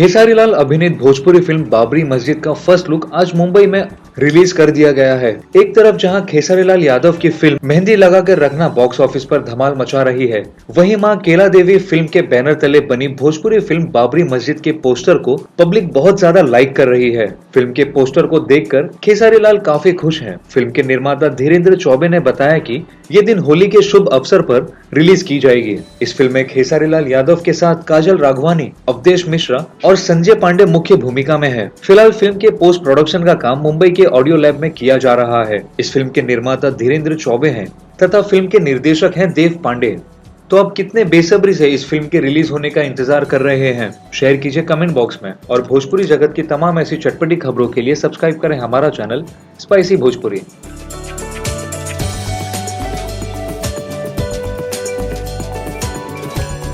खेसारी लाल अभिनीत भोजपुरी फिल्म बाबरी मस्जिद का फर्स्ट लुक आज मुंबई में रिलीज कर दिया गया है। एक तरफ जहां खेसारी लाल यादव की फिल्म मेहंदी लगाकर रखना बॉक्स ऑफिस पर धमाल मचा रही है, वहीं मां केला देवी फिल्म के बैनर तले बनी भोजपुरी फिल्म बाबरी मस्जिद के पोस्टर को पब्लिक बहुत ज्यादा लाइक कर रही है। फिल्म के पोस्टर को देखकर खेसारी लाल काफी खुश हैं। फिल्म के निर्माता धीरेन्द्र चौबे ने बताया कि ये दिन होली के शुभ अवसर पर रिलीज की जाएगी। इस फिल्म में खेसारी लाल यादव के साथ काजल राघवानी, अवधेश मिश्रा और संजय पांडे मुख्य भूमिका में है। फिलहाल फिल्म के पोस्ट प्रोडक्शन का काम मुंबई के ऑडियो लैब में किया जा रहा है। इस फिल्म के निर्माता धीरेन्द्र चौबे हैं तथा फिल्म के निर्देशक हैं देव पांडे। तो आप कितने बेसब्री से इस फिल्म के रिलीज होने का इंतजार कर रहे हैं, शेयर कीजिए कमेंट बॉक्स में। और भोजपुरी जगत की तमाम ऐसी चटपटी खबरों के लिए सब्सक्राइब करें हमारा चैनल स्पाइसी भोजपुरी।